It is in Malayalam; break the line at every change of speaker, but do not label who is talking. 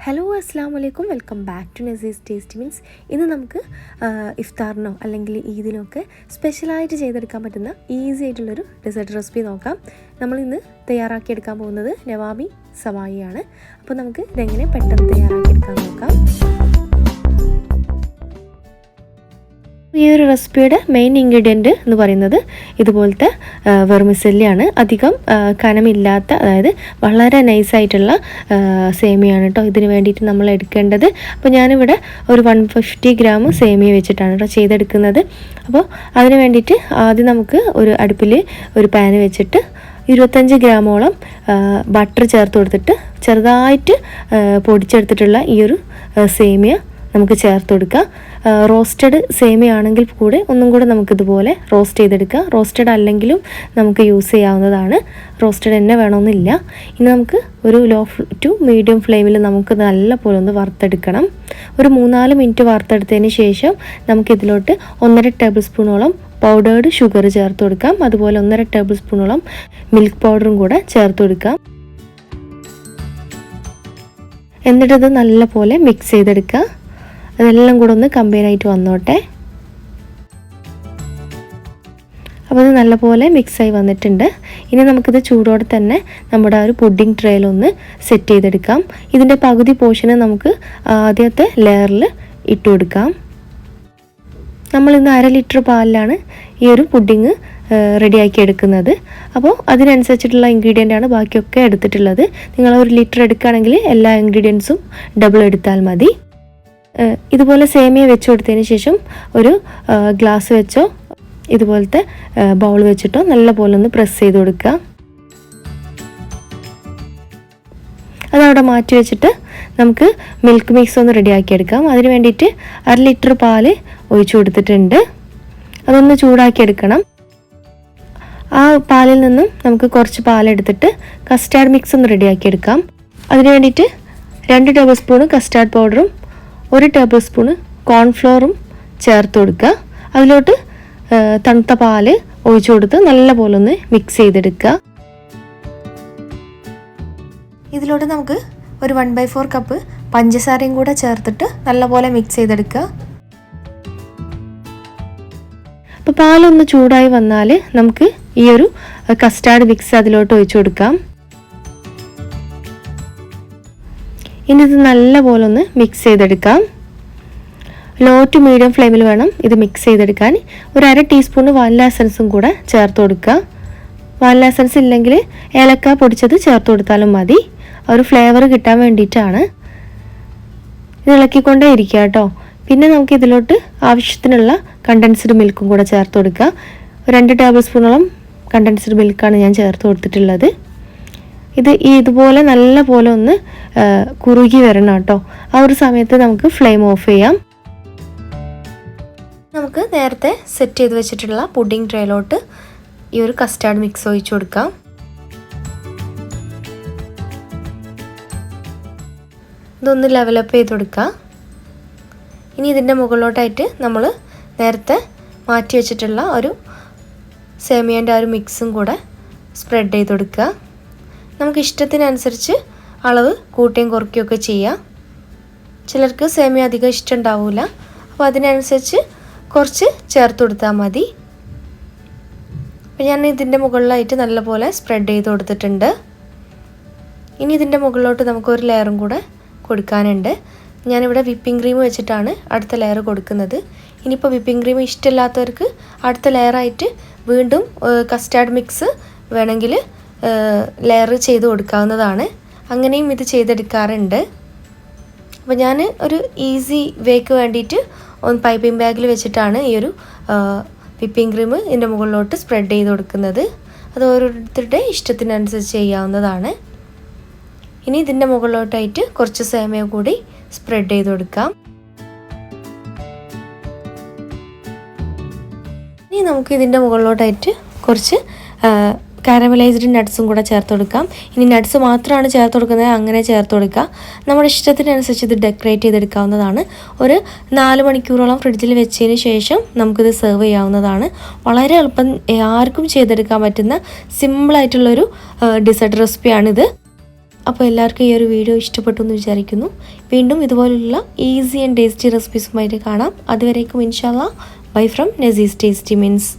ഹലോ അസ്സാം വലൈക്കും, welcome back to Nasee's tasty means. ഇന്ന് നമുക്ക് ഇഫ്താറിനോ അല്ലെങ്കിൽ ഈദിനൊക്കെ സ്പെഷ്യലായിട്ട് ചെയ്തെടുക്കാൻ പറ്റുന്ന ഈസി ആയിട്ടുള്ളൊരു ഡെസേർട്ട് റെസിപ്പി നോക്കാം. നമ്മളിന്ന് തയ്യാറാക്കിയെടുക്കാൻ പോകുന്നത് നവാബി സവായിയാണ്. അപ്പോൾ നമുക്ക് ഇതെങ്ങനെ പെട്ടെന്ന് തയ്യാറാക്കിയെടുക്കാൻ നോക്കാം. ഈ ഒരു റെസിപ്പിയുടെ മെയിൻ ഇൻഗ്രീഡിയൻറ്റ് എന്ന് പറയുന്നത് ഇതുപോലത്തെ വെർമിസെല്ലിയാണ്. അധികം കനമില്ലാത്ത, അതായത് വളരെ നൈസായിട്ടുള്ള സേമിയാണ് കേട്ടോ ഇതിന് വേണ്ടിയിട്ട് നമ്മൾ എടുക്കേണ്ടത്. അപ്പോൾ ഞാനിവിടെ ഒരു 150 ഗ്രാം സേമിയ വെച്ചിട്ടാണ് കേട്ടോ ചെയ്തെടുക്കുന്നത്. അപ്പോൾ അതിന് വേണ്ടിയിട്ട് ആദ്യം നമുക്ക് ഒരു അടുപ്പിൽ ഒരു പാന് വെച്ചിട്ട് 25 ഗ്രാമോളം ബട്ടർ ചേർത്ത് കൊടുത്തിട്ട് ചെറുതായിട്ട് പൊടിച്ചെടുത്തിട്ടുള്ള ഈ ഒരു സേമിയ നമുക്ക് ചേർത്ത് കൊടുക്കാം. റോസ്റ്റഡ് സേമിയ ആണെങ്കിൽ കൂടെ ഒന്നും കൂടെ നമുക്കിതുപോലെ റോസ്റ്റ് ചെയ്തെടുക്കാം. റോസ്റ്റഡ് അല്ലെങ്കിലും നമുക്ക് യൂസ് ചെയ്യാവുന്നതാണ്, റോസ്റ്റഡ് തന്നെ വേണമെന്നില്ല. ഇനി നമുക്ക് ഒരു ലോ ടു മീഡിയം ഫ്ലെയിമിൽ നമുക്ക് നല്ല പോലെ ഒന്ന് വറുത്തെടുക്കണം. ഒരു 3-4 മിനിറ്റ് വറുത്തെടുത്തതിന് ശേഷം നമുക്കിതിലോട്ട് 1.5 ടേബിൾ സ്പൂണോളം പൗഡേർഡ് ഷുഗർ ചേർത്ത് കൊടുക്കാം. അതുപോലെ 1.5 ടേബിൾ സ്പൂണോളം മിൽക്ക് പൗഡറും കൂടെ ചേർത്ത് കൊടുക്കാം. എന്നിട്ടത് നല്ല പോലെ മിക്സ് ചെയ്തെടുക്കുക. അതെല്ലാം കൂടെ ഒന്ന് കമ്പൈനായിട്ട് വന്നോട്ടെ. അപ്പോൾ അത് നല്ലപോലെ മിക്സായി വന്നിട്ടുണ്ട്. ഇനി നമുക്കിത് ചൂടോടെ തന്നെ നമ്മുടെ ആ ഒരു പുഡിംഗ് ട്രേയിലൊന്ന് സെറ്റ് ചെയ്തെടുക്കാം. ഇതിൻ്റെ പകുതി പോർഷന് നമുക്ക് ആദ്യത്തെ ലെയറിൽ ഇട്ട് കൊടുക്കാം. നമ്മളിന്ന് 1/2 ലിറ്റർ പാലിലാണ് ഈ ഒരു പുഡിങ് റെഡിയാക്കി എടുക്കുന്നത്. അപ്പോൾ അതിനനുസരിച്ചിട്ടുള്ള ഇൻഗ്രീഡിയൻ്റാണ് ബാക്കിയൊക്കെ എടുത്തിട്ടുള്ളത്. നിങ്ങൾ 1 ലിറ്റർ എടുക്കുകയാണെങ്കിൽ എല്ലാ ഇൻഗ്രീഡിയൻസും ഡബിൾ എടുത്താൽ മതി. ഇതുപോലെ സേമിയ വെച്ച് കൊടുത്തതിന് ശേഷം ഒരു ഗ്ലാസ് വെച്ചോ ഇതുപോലത്തെ ബൗൾ വെച്ചിട്ടോ നല്ല പോലെ ഒന്ന് പ്രസ് ചെയ്ത് കൊടുക്കുക. അതവിടെ മാറ്റി വെച്ചിട്ട് നമുക്ക് മിൽക്ക് മിക്സ് ഒന്ന് റെഡിയാക്കി എടുക്കാം. അതിന് വേണ്ടിയിട്ട് 1/2 ലിറ്റർ പാല് ഒഴിച്ചു കൊടുത്തിട്ടുണ്ട്. അതൊന്ന് ചൂടാക്കി എടുക്കണം. ആ പാലിൽ നിന്നും നമുക്ക് കുറച്ച് പാലെടുത്തിട്ട് കസ്റ്റാർഡ് മിക്സ് ഒന്ന് റെഡിയാക്കി എടുക്കാം. അതിന് വേണ്ടിയിട്ട് 2 ടേബിൾ സ്പൂൺ കസ്റ്റാർഡ് പൗഡറും 1 ടേബിൾ സ്പൂണ് കോൺഫ്ലോറും ചേർത്ത് കൊടുക്കുക. അതിലോട്ട് തണുത്ത പാല് ഒഴിച്ചു കൊടുത്ത് നല്ലപോലെ ഒന്ന് മിക്സ് ചെയ്തെടുക്കുക. ഇതിലോട്ട് നമുക്ക് ഒരു 1/4 കപ്പ് പഞ്ചസാരയും കൂടെ ചേർത്തിട്ട് നല്ലപോലെ മിക്സ് ചെയ്തെടുക്കുക. അപ്പോൾ പാലൊന്ന് ചൂടായി വന്നാൽ നമുക്ക് ഈ ഒരു കസ്റ്റാർഡ് മിക്സ് അതിലോട്ട് ഒഴിച്ചു കൊടുക്കാം. ഇനി ഇത് നല്ലപോലെ ഒന്ന് മിക്സ് ചെയ്തെടുക്കാം. ലോ ടു മീഡിയം ഫ്ലെയിമിൽ വേണം ഇത് മിക്സ് ചെയ്തെടുക്കാൻ. ഒരു 1/2 ടീസ്പൂൺ വാനില എസൻസും കൂടെ ചേർത്ത് കൊടുക്കുക. വാനില എസൻസ് ഇല്ലെങ്കിൽ ഏലക്ക പൊടിച്ചത് ചേർത്ത് കൊടുത്താലും മതി. ഒരു ഫ്ലേവർ കിട്ടാൻ വേണ്ടിയിട്ടാണ്. ഇത് ഇളക്കിക്കൊണ്ടേ ഇരിക്കുക കേട്ടോ. പിന്നെ നമുക്ക് ഇതിലോട്ട് ആവശ്യത്തിനുള്ള കണ്ടൻസ്ഡ് മിൽക്കും കൂടെ ചേർത്ത് കൊടുക്കുക. 2 ടേബിൾ സ്പൂണോളം കണ്ടൻസ്ഡ് മിൽക്കാണ് ഞാൻ ചേർത്ത് കൊടുത്തിട്ടുള്ളത്. ഇതുപോലെ നല്ല പോലെ ഒന്ന് കുറുകി വരണം കേട്ടോ. ആ ഒരു സമയത്ത് നമുക്ക് ഫ്ലെയിം ഓഫ് ചെയ്യാം. നമുക്ക് നേരത്തെ സെറ്റ് ചെയ്ത് വെച്ചിട്ടുള്ള പുഡിംഗ് ട്രേയിലോട്ട് ഈ ഒരു കസ്റ്റാർഡ് മിക്സ് ഒഴിച്ചു കൊടുക്കാം. ഇതൊന്ന് ലെവലപ്പ് ചെയ്ത് കൊടുക്കുക. ഇനി ഇതിൻ്റെ മുകളിലോട്ടായിട്ട് നമ്മൾ നേരത്തെ മാറ്റി വെച്ചിട്ടുള്ള ഒരു സേമിയൻ്റെ ആ ഒരു മിക്സും കൂടെ സ്പ്രെഡ് ചെയ്ത് കൊടുക്കുക. നമുക്ക് ഇഷ്ടത്തിനനുസരിച്ച് അളവ് കൂട്ടുകയും കുറയ്ക്കുകയൊക്കെ ചെയ്യാം. ചിലർക്ക് സേമിയ അധികം ഇഷ്ടം ഉണ്ടാവില്ല, അപ്പോൾ അതിനനുസരിച്ച് കുറച്ച് ചേർത്ത് കൊടുത്താൽ മതി. അപ്പോൾ ഞാൻ ഇതിൻ്റെ മുകളിലായിട്ട് നല്ലപോലെ സ്പ്രെഡ് ചെയ്ത് കൊടുത്തിട്ടുണ്ട്. ഇനി ഇതിൻ്റെ മുകളിലോട്ട് നമുക്കൊരു ലെയറും കൂടെ കൊടുക്കാനുണ്ട്. ഞാനിവിടെ വിപ്പിംഗ് ക്രീം വെച്ചിട്ടാണ് അടുത്ത ലെയർ കൊടുക്കുന്നത്. ഇനിയിപ്പോൾ വിപ്പിംഗ് ക്രീം ഇഷ്ടമില്ലാത്തവർക്ക് അടുത്ത ലെയറായിട്ട് വീണ്ടും കസ്റ്റാർഡ് മിക്സ് വേണമെങ്കിൽ ലെയർ ചെയ്ത് കൊടുക്കാവുന്നതാണ്. അങ്ങനെയും ഇത് ചെയ്തെടുക്കാറുണ്ട്. അപ്പോൾ ഞാൻ ഒരു ഈസി വേക്ക് വേണ്ടിയിട്ട് പൈപ്പിംഗ് ബാഗിൽ വെച്ചിട്ടാണ് ഈ ഒരു വിപ്പിംഗ് ക്രീം ഇതിൻ്റെ മുകളിലോട്ട് സ്പ്രെഡ് ചെയ്ത് കൊടുക്കുന്നത്. അത് ഓരോരുത്തരുടെ ഇഷ്ടത്തിനനുസരിച്ച് ചെയ്യാവുന്നതാണ്. ഇനി ഇതിൻ്റെ മുകളിലോട്ടായിട്ട് കുറച്ച് സേമിയ കൂടി സ്പ്രെഡ് ചെയ്ത് കൊടുക്കാം. ഇനി നമുക്ക് ഇതിൻ്റെ മുകളിലോട്ടായിട്ട് കുറച്ച് കാരമലൈസ്ഡ് നട്ട്സും കൂടെ ചേർത്ത് കൊടുക്കാം. ഇനി നട്ട്സ് മാത്രമാണ് ചേർത്ത് കൊടുക്കുന്നത്, അങ്ങനെ ചേർത്ത് കൊടുക്കുക. നമ്മുടെ ഇഷ്ടത്തിനനുസരിച്ച് ഇത് ഡെക്കറേറ്റ് ചെയ്തെടുക്കാവുന്നതാണ്. ഒരു 4 മണിക്കൂറോളം ഫ്രിഡ്ജിൽ വെച്ചതിന് ശേഷം നമുക്കിത് സെർവ് ചെയ്യാവുന്നതാണ്. വളരെ എളുപ്പം ആർക്കും ചെയ്തെടുക്കാൻ പറ്റുന്ന സിമ്പിളായിട്ടുള്ളൊരു ഡെസേർട്ട് റെസിപ്പിയാണിത്. അപ്പോൾ എല്ലാവർക്കും ഈ ഒരു വീഡിയോ ഇഷ്ടപ്പെട്ടു എന്ന് വിചാരിക്കുന്നു. വീണ്ടും ഇതുപോലുള്ള ഈസി ആൻഡ് ടേസ്റ്റി റെസിപ്പീസുമായിട്ട് കാണാം. അതുവരേക്കും ഇൻഷാല്ലാ bye from Nasees tasty means.